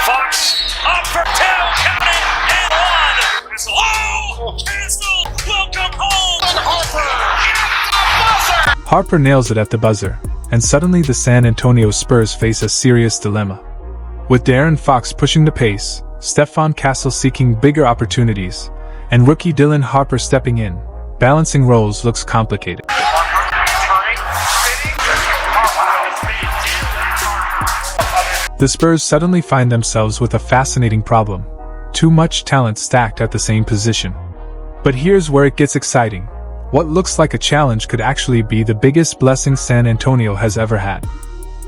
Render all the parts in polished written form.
Fox up for two, count it, and one. It's low, Castle, welcome home. Harper at the buzzer. Harper nails it at the buzzer, and suddenly the San Antonio Spurs face a serious dilemma. With De'Aaron Fox pushing the pace, Stephon Castle seeking bigger opportunities, and rookie Dylan Harper stepping in, balancing roles looks complicated. The Spurs suddenly find themselves with a fascinating problem: too much talent stacked at the same position. But here's where it gets exciting. What looks like a challenge could actually be the biggest blessing San Antonio has ever had.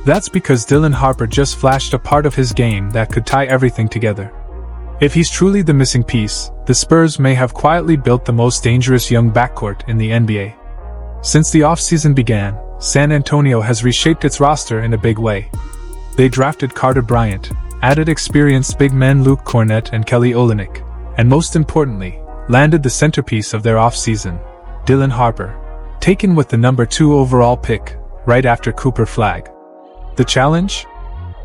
That's because Dylan Harper just flashed a part of his game that could tie everything together. If he's truly the missing piece, the Spurs may have quietly built the most dangerous young backcourt in the NBA. Since the offseason began, San Antonio has reshaped its roster in a big way. They drafted Carter Bryant, added experienced big men Luke Kornet and Kelly Olynyk, and most importantly, landed the centerpiece of their offseason, Dylan Harper, taken with the number 2 overall pick, right after Cooper Flagg. The challenge?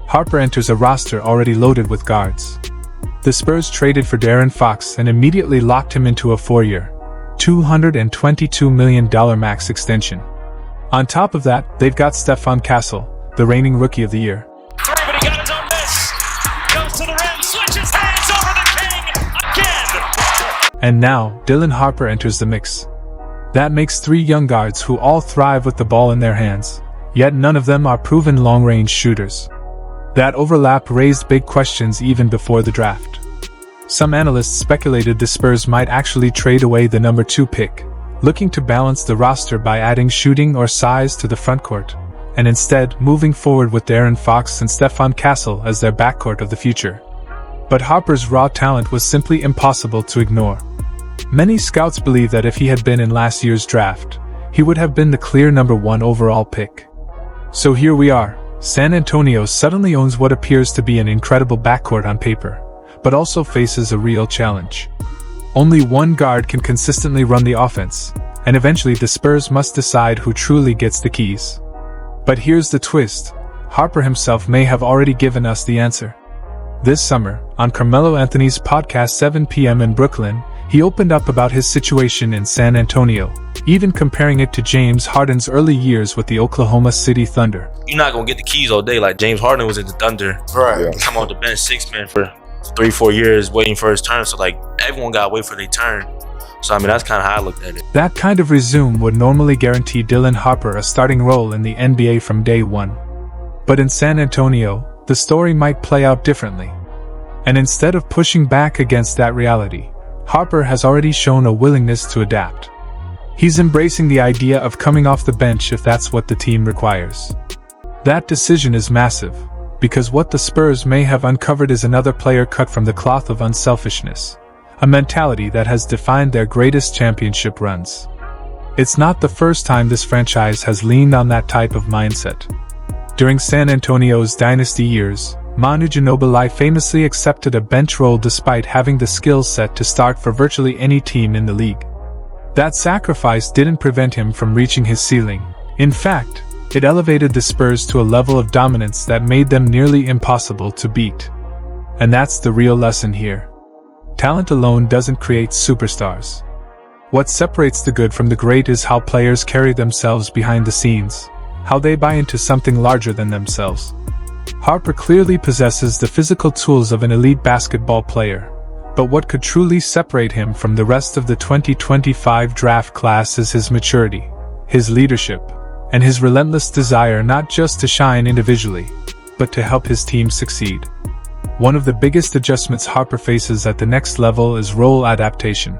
Harper enters a roster already loaded with guards. The Spurs traded for De'Aaron Fox and immediately locked him into a 4-year, $222 million max extension. On top of that, they've got Stephon Castle, the reigning Rookie of the Year. But he got his own miss. Goes to the rim, switches hands over the king again. And now, Dylan Harper enters the mix. That makes 3 young guards who all thrive with the ball in their hands, yet none of them are proven long-range shooters. That overlap raised big questions even before the draft. Some analysts speculated the Spurs might actually trade away the number 2 pick, looking to balance the roster by adding shooting or size to the frontcourt, and instead moving forward with De'Aaron Fox and Stephon Castle as their backcourt of the future. But Harper's raw talent was simply impossible to ignore. Many scouts believe that if he had been in last year's draft, he would have been the clear number 1 overall pick. So here we are, San Antonio suddenly owns what appears to be an incredible backcourt on paper, but also faces a real challenge. Only one guard can consistently run the offense, and eventually the Spurs must decide who truly gets the keys. But here's the twist: Harper himself may have already given us the answer. This summer, on Carmelo Anthony's podcast 7 p.m. in Brooklyn, he opened up about his situation in San Antonio, even comparing it to James Harden's early years with the Oklahoma City Thunder. You're not going to get the keys all day like James Harden was at the Thunder. Right. Yeah. Come on the bench, 6 man for 3-4 years waiting for his turn. So, like, everyone got to wait for their turn. So, I mean, that's kind of how I looked at it. That kind of resume would normally guarantee Dylan Harper a starting role in the NBA from day one. But in San Antonio, the story might play out differently. And instead of pushing back against that reality, Harper has already shown a willingness to adapt. He's embracing the idea of coming off the bench if that's what the team requires. That decision is massive, because what the Spurs may have uncovered is another player cut from the cloth of unselfishness, a mentality that has defined their greatest championship runs. It's not the first time this franchise has leaned on that type of mindset. During San Antonio's dynasty years, Manu Ginobili famously accepted a bench role despite having the skill set to start for virtually any team in the league. That sacrifice didn't prevent him from reaching his ceiling. In fact, it elevated the Spurs to a level of dominance that made them nearly impossible to beat. And that's the real lesson here. Talent alone doesn't create superstars. What separates the good from the great is how players carry themselves behind the scenes, how they buy into something larger than themselves. Harper clearly possesses the physical tools of an elite basketball player, but what could truly separate him from the rest of the 2025 draft class is his maturity, his leadership, and his relentless desire not just to shine individually, but to help his team succeed. One of the biggest adjustments Harper faces at the next level is role adaptation.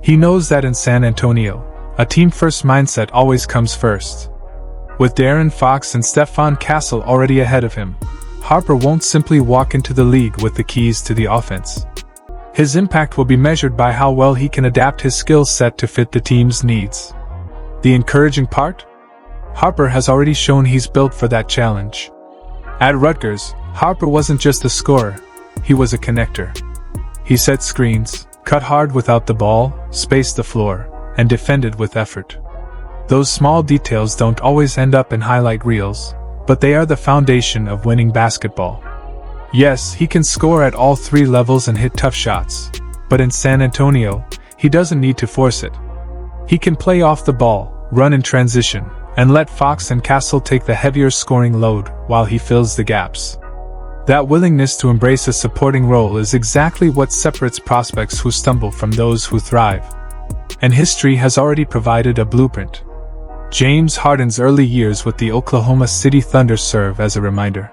He knows that in San Antonio, a team-first mindset always comes first. With De'Aaron Fox and Stephon Castle already ahead of him, Harper won't simply walk into the league with the keys to the offense. His impact will be measured by how well he can adapt his skill set to fit the team's needs. The encouraging part? Harper has already shown he's built for that challenge. At Rutgers, Harper wasn't just a scorer, he was a connector. He set screens, cut hard without the ball, spaced the floor, and defended with effort. Those small details don't always end up in highlight reels, but they are the foundation of winning basketball. Yes, he can score at all three levels and hit tough shots, but in San Antonio, he doesn't need to force it. He can play off the ball, run in transition, and let Fox and Castle take the heavier scoring load while he fills the gaps. That willingness to embrace a supporting role is exactly what separates prospects who stumble from those who thrive. And history has already provided a blueprint. James Harden's early years with the Oklahoma City Thunder serve as a reminder.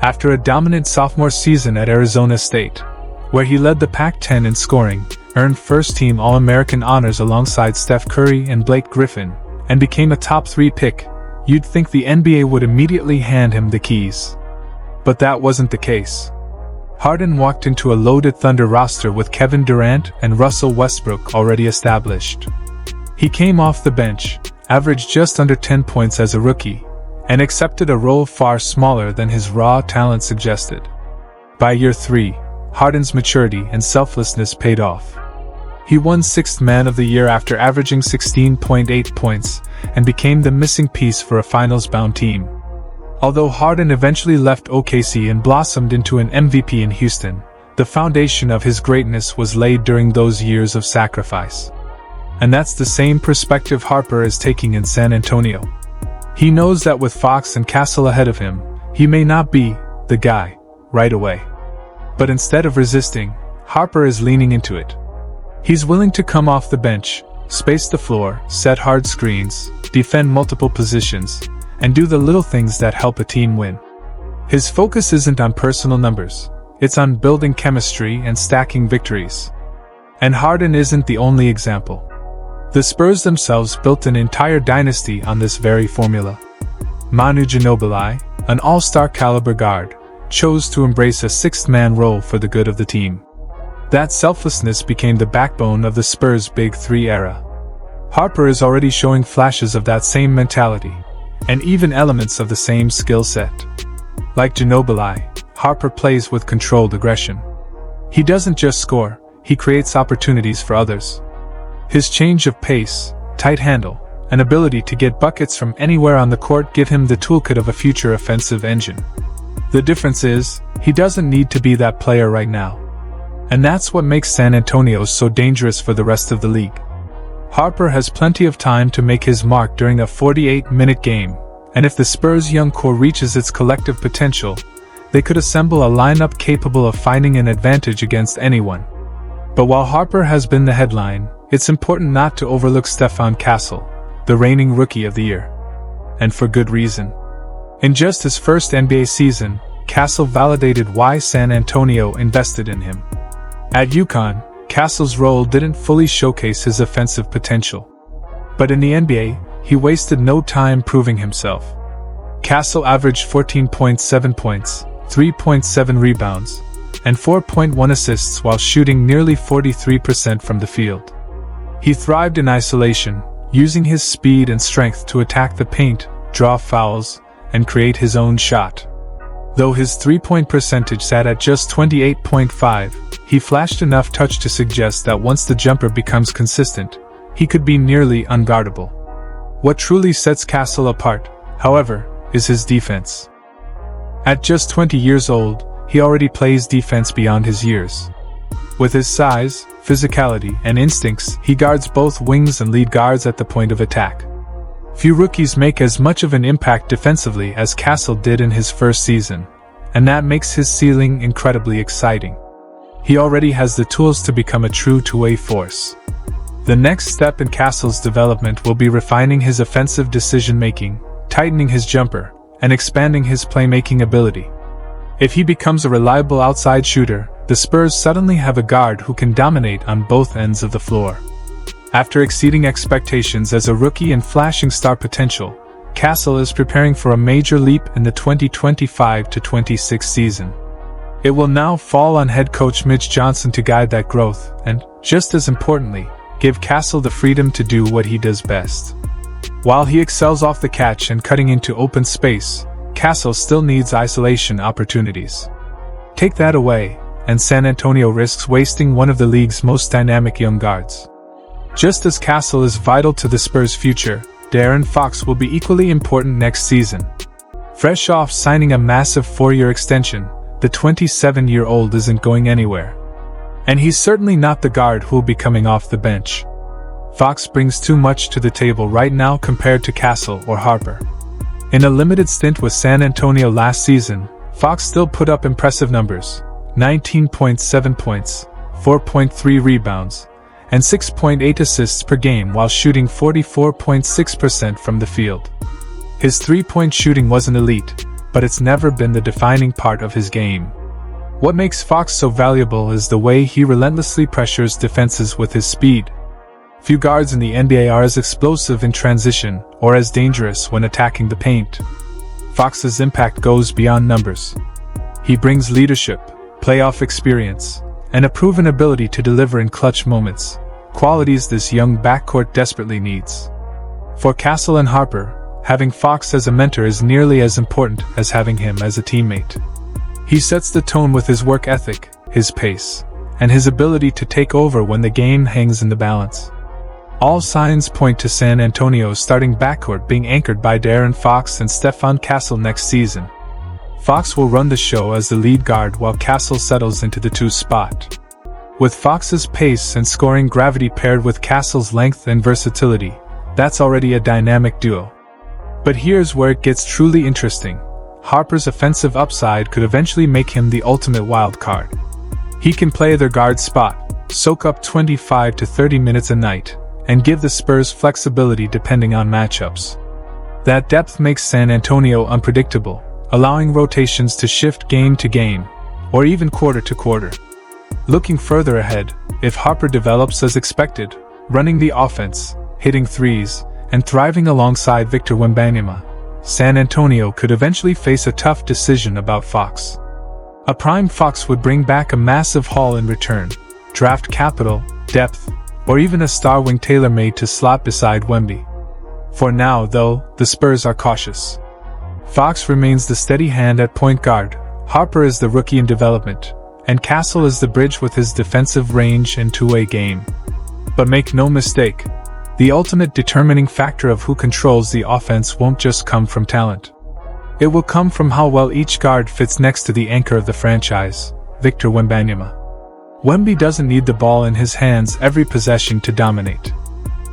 After a dominant sophomore season at Arizona State, where he led the Pac-10 in scoring, earned first-team All-American honors alongside Steph Curry and Blake Griffin, and became a top 3 pick, you'd think the NBA would immediately hand him the keys. But that wasn't the case. Harden walked into a loaded Thunder roster with Kevin Durant and Russell Westbrook already established. He came off the bench, averaged just under 10 points as a rookie, and accepted a role far smaller than his raw talent suggested. By year 3, Harden's maturity and selflessness paid off. He won 6th Man of the Year after averaging 16.8 points, and became the missing piece for a finals-bound team. Although Harden eventually left OKC and blossomed into an MVP in Houston, the foundation of his greatness was laid during those years of sacrifice. And that's the same perspective Harper is taking in San Antonio. He knows that with Fox and Castle ahead of him, he may not be the guy right away. But instead of resisting, Harper is leaning into it. He's willing to come off the bench, space the floor, set hard screens, defend multiple positions, and do the little things that help a team win. His focus isn't on personal numbers, it's on building chemistry and stacking victories. And Harden isn't the only example. The Spurs themselves built an entire dynasty on this very formula. Manu Ginobili, an all-star caliber guard, chose to embrace a 6th-man role for the good of the team. That selflessness became the backbone of the Spurs' Big Three era. Harper is already showing flashes of that same mentality, and even elements of the same skill set. Like Ginobili, Harper plays with controlled aggression. He doesn't just score, he creates opportunities for others. His change of pace, tight handle, and ability to get buckets from anywhere on the court give him the toolkit of a future offensive engine. The difference is, he doesn't need to be that player right now. And that's what makes San Antonio so dangerous for the rest of the league. Harper has plenty of time to make his mark during a 48-minute game, and if the Spurs' young core reaches its collective potential, they could assemble a lineup capable of finding an advantage against anyone. But while Harper has been the headline, it's important not to overlook Stephon Castle, the reigning Rookie of the Year. And for good reason. In just his first NBA season, Castle validated why San Antonio invested in him. At UConn, Castle's role didn't fully showcase his offensive potential. But in the NBA, he wasted no time proving himself. Castle averaged 14.7 points, 3.7 rebounds, and 4.1 assists while shooting nearly 43% from the field. He thrived in isolation, using his speed and strength to attack the paint, draw fouls, and create his own shot. Though his three-point percentage sat at just 28.5, he flashed enough touch to suggest that once the jumper becomes consistent, he could be nearly unguardable. What truly sets Castle apart, however, is his defense. At just 20 years old, he already plays defense beyond his years. With his size, physicality, and instincts, he guards both wings and lead guards at the point of attack. Few rookies make as much of an impact defensively as Castle did in his first season, and that makes his ceiling incredibly exciting. He already has the tools to become a true two-way force. The next step in Castle's development will be refining his offensive decision-making, tightening his jumper, and expanding his playmaking ability. If he becomes a reliable outside shooter, the Spurs suddenly have a guard who can dominate on both ends of the floor. After exceeding expectations as a rookie and flashing star potential, Castle is preparing for a major leap in the 2025-26 season. It will now fall on head coach Mitch Johnson to guide that growth and, just as importantly, give Castle the freedom to do what he does best. While he excels off the catch and cutting into open space, Castle still needs isolation opportunities. Take that away, and San Antonio risks wasting one of the league's most dynamic young guards. Just as Castle is vital to the Spurs' future, De'Aaron Fox will be equally important next season. Fresh off signing a massive 4-year extension, the 27-year-old isn't going anywhere. And he's certainly not the guard who'll be coming off the bench. Fox brings too much to the table right now compared to Castle or Harper. In a limited stint with San Antonio last season, Fox still put up impressive numbers: 19.7 points, 4.3 rebounds, and 6.8 assists per game while shooting 44.6% from the field. His three-point shooting wasn't elite, but it's never been the defining part of his game. What makes Fox so valuable is the way he relentlessly pressures defenses with his speed. Few guards in the NBA are as explosive in transition or as dangerous when attacking the paint. Fox's impact goes beyond numbers. He brings leadership, playoff experience, and a proven ability to deliver in clutch moments, qualities this young backcourt desperately needs. For Castle and Harper, having Fox as a mentor is nearly as important as having him as a teammate. He sets the tone with his work ethic, his pace, and his ability to take over when the game hangs in the balance. All signs point to San Antonio's starting backcourt being anchored by De'Aaron Fox and Stephon Castle next season. Fox will run the show as the lead guard while Castle settles into the 2 spot. With Fox's pace and scoring gravity paired with Castle's length and versatility, that's already a dynamic duo. But here's where it gets truly interesting. Harper's offensive upside could eventually make him the ultimate wild card. He can play their guard spot, soak up 25 to 30 minutes a night, and give the Spurs flexibility depending on matchups. That depth makes San Antonio unpredictable, allowing rotations to shift game to game, or even quarter to quarter. Looking further ahead, if Harper develops as expected, running the offense, hitting threes, and thriving alongside Victor Wembanyama, San Antonio could eventually face a tough decision about Fox. A prime Fox would bring back a massive haul in return: draft capital, depth, or even a star wing tailor-made to slot beside Wemby. For now, though, the Spurs are cautious. Fox remains the steady hand at point guard, Harper is the rookie in development, and Castle is the bridge with his defensive range and two-way game. But make no mistake, the ultimate determining factor of who controls the offense won't just come from talent. It will come from how well each guard fits next to the anchor of the franchise, Victor Wembanyama. Wemby doesn't need the ball in his hands every possession to dominate.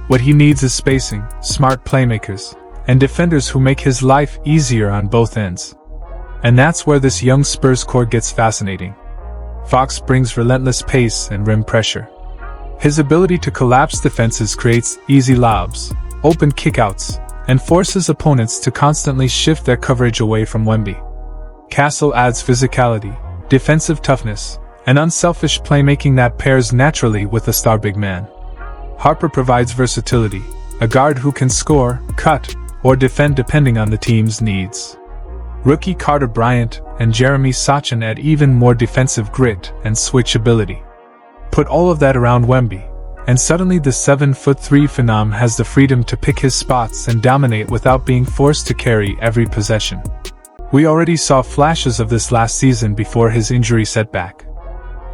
What he needs is spacing, smart playmakers, and defenders who make his life easier on both ends. And that's where this young Spurs core gets fascinating. Fox brings relentless pace and rim pressure. His ability to collapse defenses creates easy lobs, open kickouts, and forces opponents to constantly shift their coverage away from Wemby. Castle adds physicality, defensive toughness, and unselfish playmaking that pairs naturally with a star big man. Harper provides versatility, a guard who can score, cut, or defend depending on the team's needs. Rookie Carter Bryant and Jeremy Sochan add even more defensive grit and switchability. Put all of that around Wemby, and suddenly the 7'3" phenom has the freedom to pick his spots and dominate without being forced to carry every possession. We already saw flashes of this last season before his injury setback.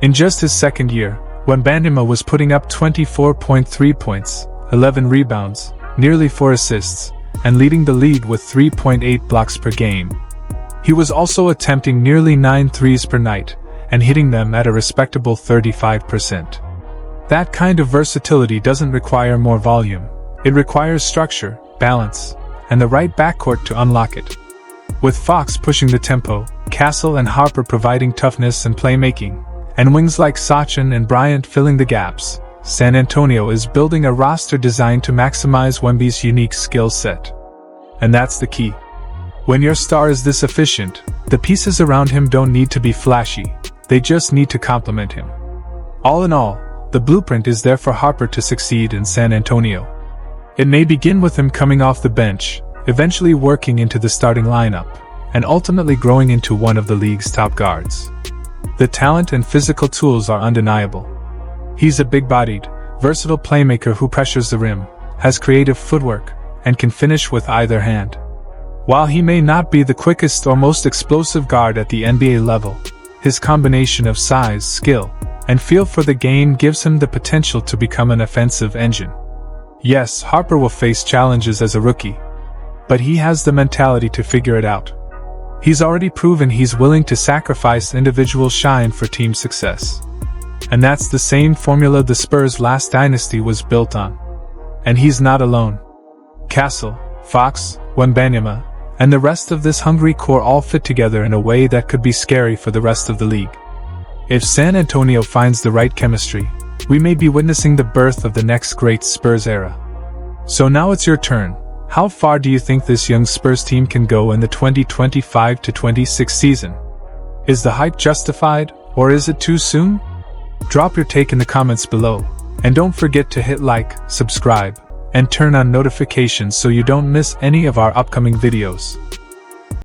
In just his second year, Wembanyama was putting up 24.3 points, 11 rebounds, nearly 4 assists, and leading the league with 3.8 blocks per game. He was also attempting nearly 9 threes per night, and hitting them at a respectable 35%. That kind of versatility doesn't require more volume. It requires structure, balance, and the right backcourt to unlock it. With Fox pushing the tempo, Castle and Harper providing toughness and playmaking, and wings like Sachin and Bryant filling the gaps, San Antonio is building a roster designed to maximize Wemby's unique skill set. And that's the key. When your star is this efficient, the pieces around him don't need to be flashy, they just need to complement him. All in all, the blueprint is there for Harper to succeed in San Antonio. It may begin with him coming off the bench, eventually working into the starting lineup, and ultimately growing into one of the league's top guards. The talent and physical tools are undeniable. He's a big-bodied, versatile playmaker who pressures the rim, has creative footwork, and can finish with either hand. While he may not be the quickest or most explosive guard at the NBA level, his combination of size, skill, and feel for the game gives him the potential to become an offensive engine. Yes, Harper will face challenges as a rookie, but he has the mentality to figure it out. He's already proven he's willing to sacrifice individual shine for team success. And that's the same formula the Spurs' last dynasty was built on. And he's not alone. Castle, Fox, Wembanyama, and the rest of this hungry core all fit together in a way that could be scary for the rest of the league. If San Antonio finds the right chemistry, we may be witnessing the birth of the next great Spurs era. So now it's your turn. How far do you think this young Spurs team can go in the 2025-26 season? Is the hype justified, or is it too soon? Drop your take in the comments below, and don't forget to hit like, subscribe, and turn on notifications so you don't miss any of our upcoming videos.